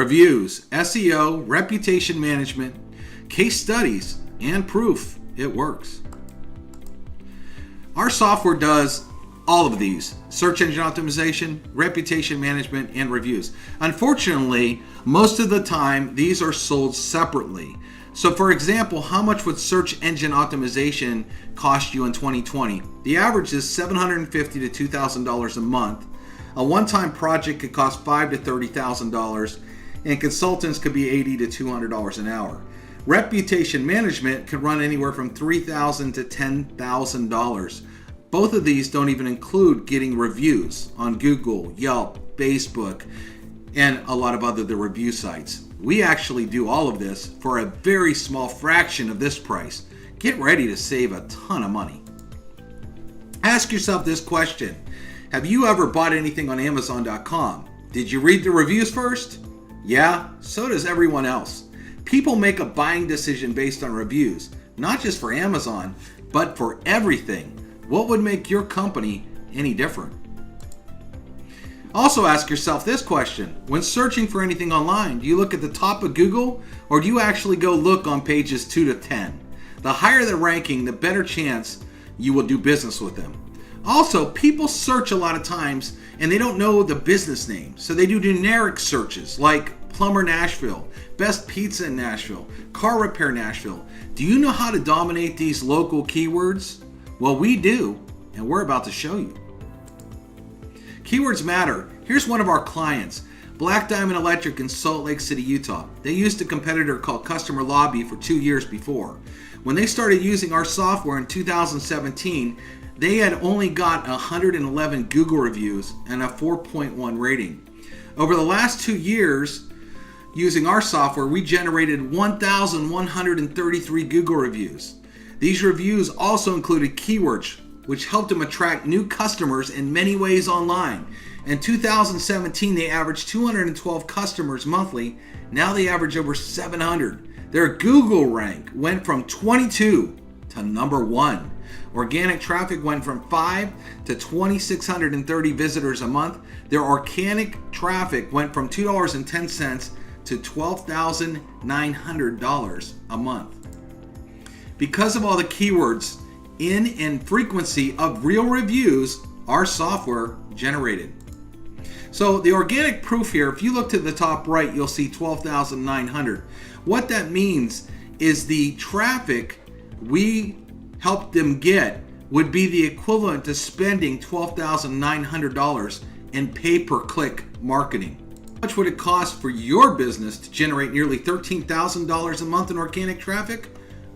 reviews, SEO, reputation management, case studies, and proof it works. Our software does all of these: search engine optimization, reputation management, and reviews. Unfortunately, most of the time, these are sold separately. So for example, how much would search engine optimization cost you in 2020? The average is $750 to $2,000 a month. A one-time project could cost $5,000 to $30,000, and consultants could be $80 to $200 an hour. Reputation management could run anywhere from $3,000 to $10,000. Both of these don't even include getting reviews on Google, Yelp, Facebook, and a lot of other review sites. We actually do all of this for a very small fraction of this price. Get ready to save a ton of money. Ask yourself this question: have you ever bought anything on Amazon.com? Did you read the reviews first? Yeah, so does everyone else. People make a buying decision based on reviews, not just for Amazon, but for everything. What would make your company any different? Also ask yourself this question: when searching for anything online, do you look at the top of Google, or do you actually go look on pages 2 to 10? The higher the ranking, the better chance you will do business with them. Also, people search a lot of times and they don't know the business name, so they do generic searches like Plumber Nashville, Best Pizza in Nashville, Car Repair Nashville. Do you know how to dominate these local keywords? Well, we do, and we're about to show you. Keywords matter. Here's one of our clients, Black Diamond Electric in Salt Lake City, Utah. They used a competitor called Customer Lobby for 2 years before. When they started using our software in 2017, they had only got 111 Google reviews and a 4.1 rating. Over the last 2 years, using our software, we generated 1,133 Google reviews. These reviews also included keywords, which helped them attract new customers in many ways online. In 2017, they averaged 212 customers monthly. Now they average over 700. Their Google rank went from 22 to number 1. Organic traffic went from 5 to 2,630 visitors a month. Their organic traffic went from $2.10 to $12,900 a month. Because of all the keywords in and frequency of real reviews our software generated. So the organic proof here, if you look to the top right, you'll see 12,900. What that means is the traffic we helped them get would be the equivalent to spending $12,900 in pay-per-click marketing. How much would it cost for your business to generate nearly $13,000 a month in organic traffic?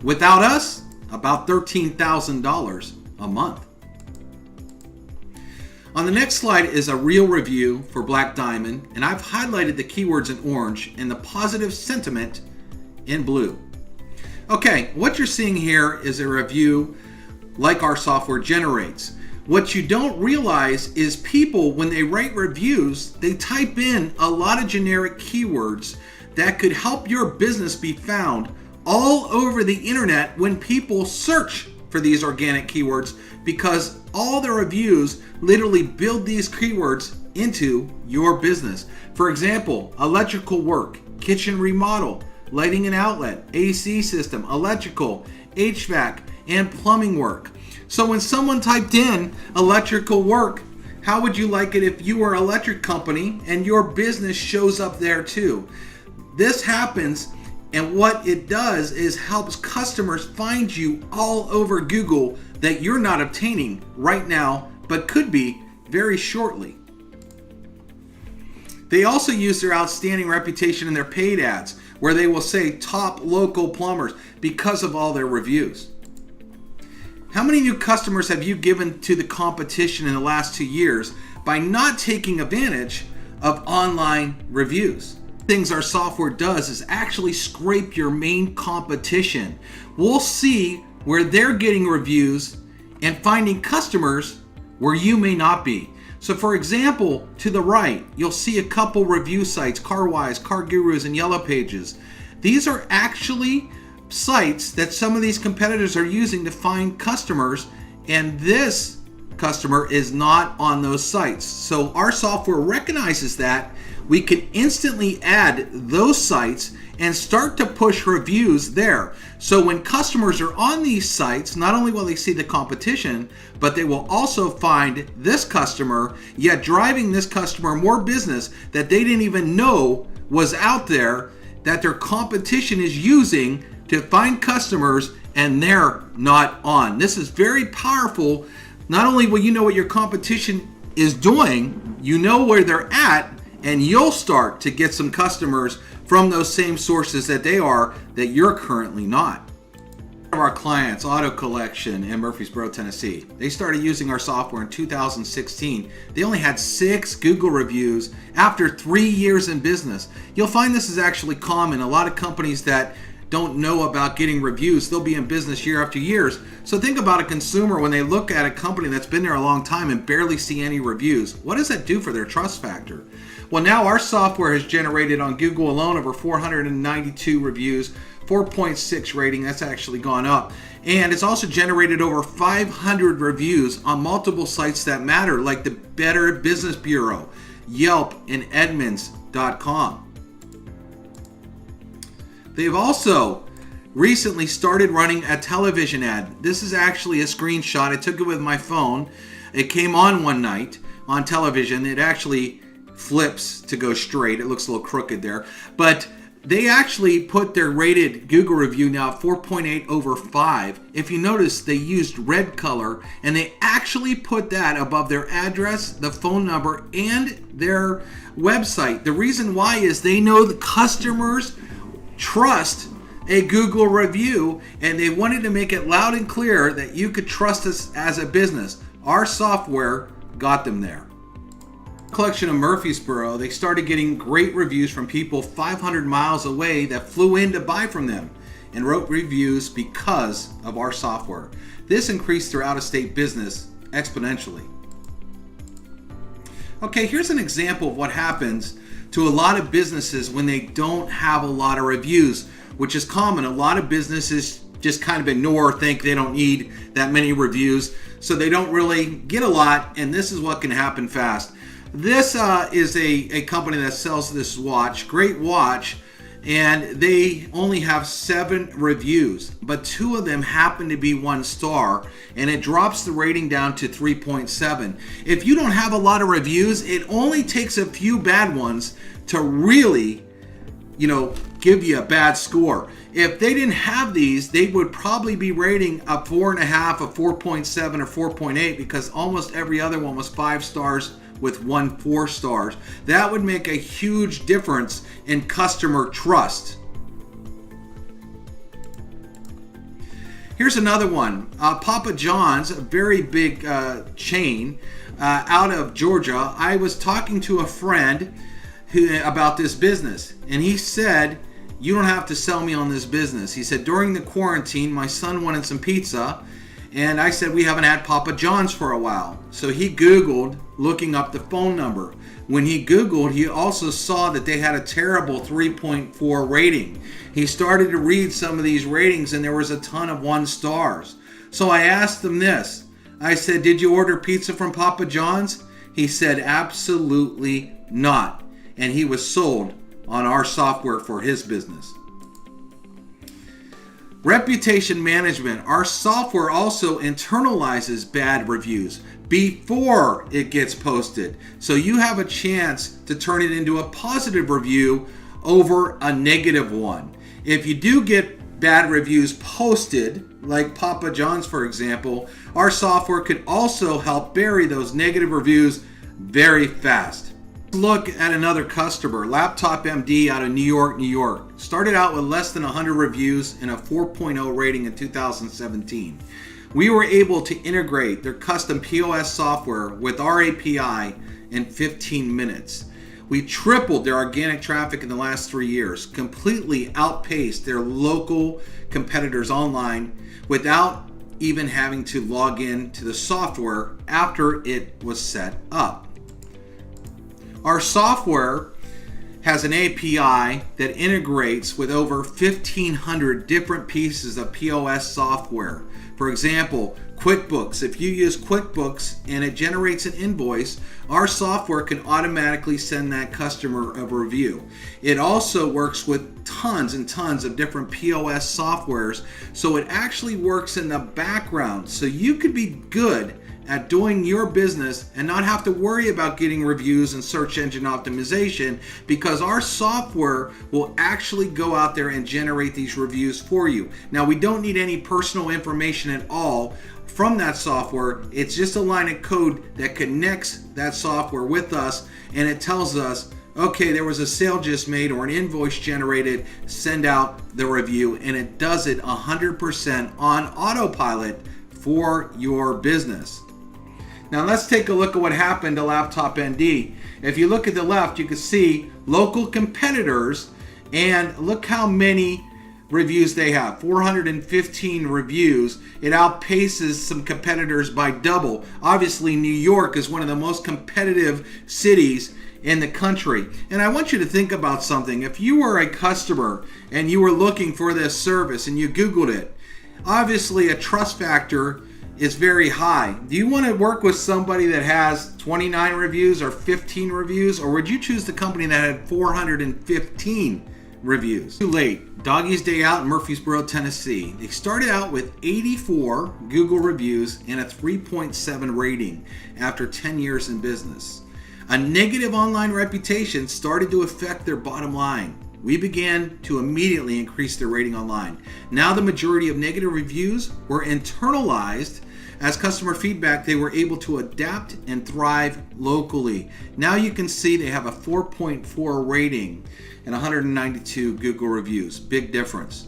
Without us, about $13,000 a month. On the next slide is a real review for Black Diamond, and I've highlighted the keywords in orange and the positive sentiment in blue. Okay, what you're seeing here is a review like our software generates. What you don't realize is people, when they write reviews, they type in a lot of generic keywords that could help your business be found all over the internet when people search for these organic keywords, because all the reviews literally build these keywords into your business. For example, electrical work, kitchen remodel, lighting and outlet, AC system, electrical, HVAC, and plumbing work. So when someone typed in electrical work, how would you like it if you were an electric company and your business shows up there too? This happens, and what it does is helps customers find you all over Google that you're not obtaining right now, but could be very shortly. They also use their outstanding reputation in their paid ads, where they will say top local plumbers because of all their reviews. How many new customers have you given to the competition in the last 2 years by not taking advantage of online reviews? Things our software does is actually scrape your main competition. We'll see where they're getting reviews and finding customers where you may not be. So for example, to the right, you'll see a couple review sites, CarWise, Car Gurus, and Yellow Pages. These are actually sites that some of these competitors are using to find customers, and this customer is not on those sites. So our software recognizes that. we can instantly add those sites and start to push reviews there. So when customers are on these sites, not only will they see the competition, but they will also find this customer, yet driving this customer more business that they didn't even know was out there, that their competition is using to find customers, and they're not on. This is very powerful. Not only will you know what your competition is doing, you know where they're at, and you'll start to get some customers from those same sources that they are, that you're currently not. One of our clients, Auto Collection in Murfreesboro, Tennessee, they started using our software in 2016. They only had 6 Google reviews after 3 years in business. You'll find this is actually common. A lot of companies that don't know about getting reviews, they'll be in business year after years. So think about a consumer when they look at a company that's been there a long time and barely see any reviews. What does that do for their trust factor? Well, now our software has generated on Google alone over 492 reviews, 4.6 rating. That's actually gone up. And it's also generated over 500 reviews on multiple sites that matter, like the Better Business Bureau, Yelp, and Edmunds.com. They've also recently started running a television ad. This is actually a screenshot. I took it with my phone. It came on one night on television. It actually flips to go straight. It looks a little crooked there. But they actually put their rated Google review now at 4.8 over 5. If you notice, they used red color, and they actually put that above their address, the phone number, and their website. The reason why is they know the customers trust a Google review, and they wanted to make it loud and clear that you could trust us as a business. Our software got them there. Collection of Murfreesboro, they started getting great reviews from people 500 miles away that flew in to buy from them and wrote reviews because of our software. This increased their out-of-state business exponentially. Okay, here's an example of what happens to a lot of businesses when they don't have a lot of reviews, which is common. A lot of businesses just kind of ignore, think they don't need that many reviews, so they don't really get a lot, and this is what can happen fast. This is a company that sells this watch, great watch, and they only have 7 reviews, but 2 of them happen to be 1 star, and it drops the rating down to 3.7. If you don't have a lot of reviews, it only takes a few bad ones to really, give you a bad score. If they didn't have these, they would probably be rating a 4.5, a 4.7, or 4.8, because almost every other one was 5 stars with 1 4 stars. That would make a huge difference in customer trust. Here's another one. Papa John's, a very big chain out of Georgia. I was talking to a friend about this business, and he said, "You don't have to sell me on this business." He said, "During the quarantine, my son wanted some pizza, and I said, we haven't had Papa John's for a while." So he Googled, looking up the phone number. When he Googled, he also saw that they had a terrible 3.4 rating. He started to read some of these ratings, and there was a ton of 1 stars. So I asked him this. I said, "Did you order pizza from Papa John's?" He said, "Absolutely not." And he was sold on our software for his business. Reputation management. Our software also internalizes bad reviews before it gets posted. So you have a chance to turn it into a positive review over a negative one. If you do get bad reviews posted, like Papa John's for example, our software could also help bury those negative reviews very fast. Look at another customer, Laptop MD out of New York, New York. Started out with less than 100 reviews and a 4.0 rating in 2017. We were able to integrate their custom POS software with our API in 15 minutes. We tripled their organic traffic in the last 3 years, completely outpaced their local competitors online without even having to log in to the software after it was set up. Our software has an API that integrates with over 1,500 different pieces of POS software. For example, QuickBooks. If you use QuickBooks and it generates an invoice, our software can automatically send that customer a review. It also works with tons and tons of different POS softwares, so it actually works in the background. So you could be good at doing your business and not have to worry about getting reviews and search engine optimization, because our software will actually go out there and generate these reviews for you. Now, we don't need any personal information at all from that software. It's just a line of code that connects that software with us, and it tells us, okay, there was a sale just made or an invoice generated, send out the review, and it does it 100% on autopilot for your business. Now let's take a look at what happened to Laptop ND. If you look at the left, you can see local competitors, and look how many reviews they have. 415 reviews. It outpaces some competitors by double. Obviously, New York is one of the most competitive cities in the country. And I want you to think about something. If you were a customer and you were looking for this service and you Googled it, obviously a trust factor is very high. Do you want to work with somebody that has 29 reviews or 15 reviews, or would you choose the company that had 415 reviews? Too late. Doggy's Day Out in Murfreesboro, Tennessee. They started out with 84 Google reviews and a 3.7 rating after 10 years in business. A negative online reputation started to affect their bottom line. We began to immediately increase their rating online. Now the majority of negative reviews were internalized. As customer feedback, they were able to adapt and thrive locally. Now you can see they have a 4.4 rating and 192 Google reviews. Big difference.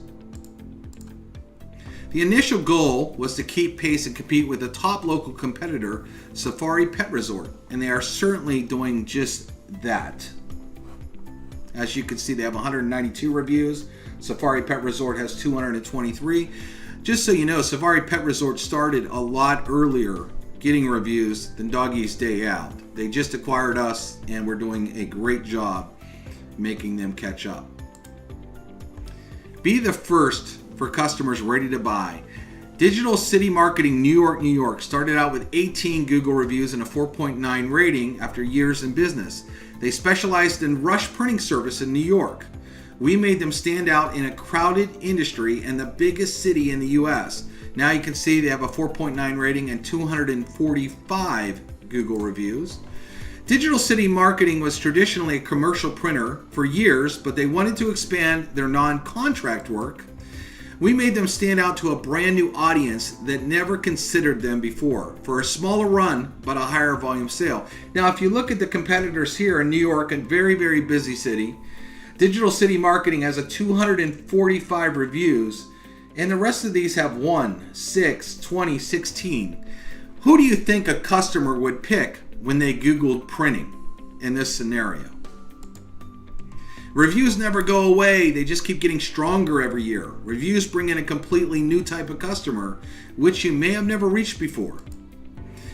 The initial goal was to keep pace and compete with the top local competitor, Safari Pet Resort, and they are certainly doing just that. As you can see, they have 192 reviews. Safari Pet Resort has 223. Just so you know, Safari Pet Resort started a lot earlier getting reviews than Doggy's Day Out. They just acquired us, and we're doing a great job making them catch up. Be the first for customers ready to buy. Digital City Marketing New York, New York started out with 18 Google reviews and a 4.9 rating after years in business. They specialized in rush printing service in New York. We made them stand out in a crowded industry and the biggest city in the US. Now you can see they have a 4.9 rating and 245 Google reviews. Digital City Marketing was traditionally a commercial printer for years, but they wanted to expand their non-contract work. We made them stand out to a brand new audience that never considered them before for a smaller run but a higher volume sale. Now, if you look at the competitors here in New York, a very, very busy city, Digital City Marketing has a 245 reviews, and the rest of these have 1, 6, 20, 16. Who do you think a customer would pick when they Googled printing in this scenario? Reviews never go away. They just keep getting stronger every year. Reviews bring in a completely new type of customer, which you may have never reached before.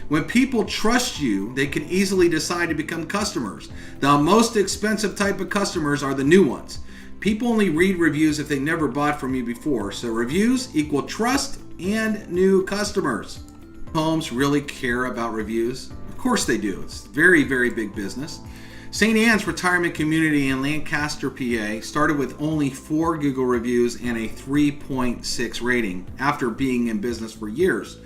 When people trust you, they can easily decide to become customers. The most expensive type of customers are the new ones. People only read reviews if they never bought from you before. So reviews equal trust and new customers. Homes really care about reviews? Of course they do. It's very, very big business. St. Anne's Retirement Community in Lancaster, PA started with only 4 Google reviews and a 3.6 rating after being in business for years.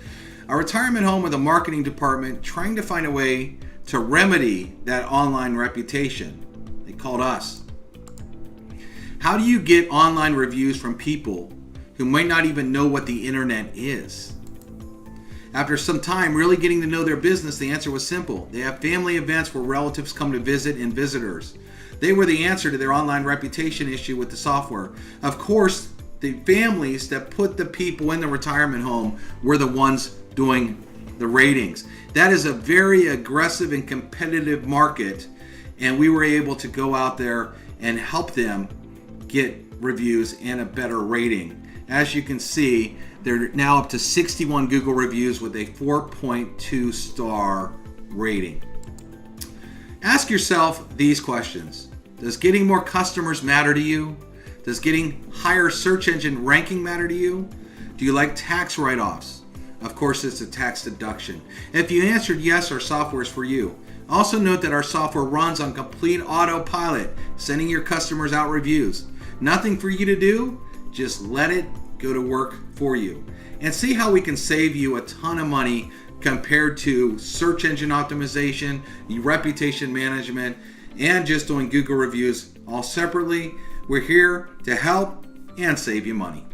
A retirement home with a marketing department trying to find a way to remedy that online reputation. They called us. How do you get online reviews from people who might not even know what the internet is? After some time really getting to know their business, the answer was simple. They have family events where relatives come to visit and visitors. They were the answer to their online reputation issue with the software. Of course, the families that put the people in the retirement home were the ones doing the ratings. That is a very aggressive and competitive market, and we were able to go out there and help them get reviews and a better rating. As you can see, they're now up to 61 Google reviews with a 4.2 star rating. Ask yourself these questions. Does getting more customers matter to you? Does getting higher search engine ranking matter to you? Do you like tax write-offs? Of course, it's a tax deduction. If you answered yes, our software is for you. Also note that our software runs on complete autopilot, sending your customers out reviews. Nothing for you to do, just let it go to work for you. And see how we can save you a ton of money compared to search engine optimization, reputation management, and just doing Google reviews all separately. We're here to help and save you money.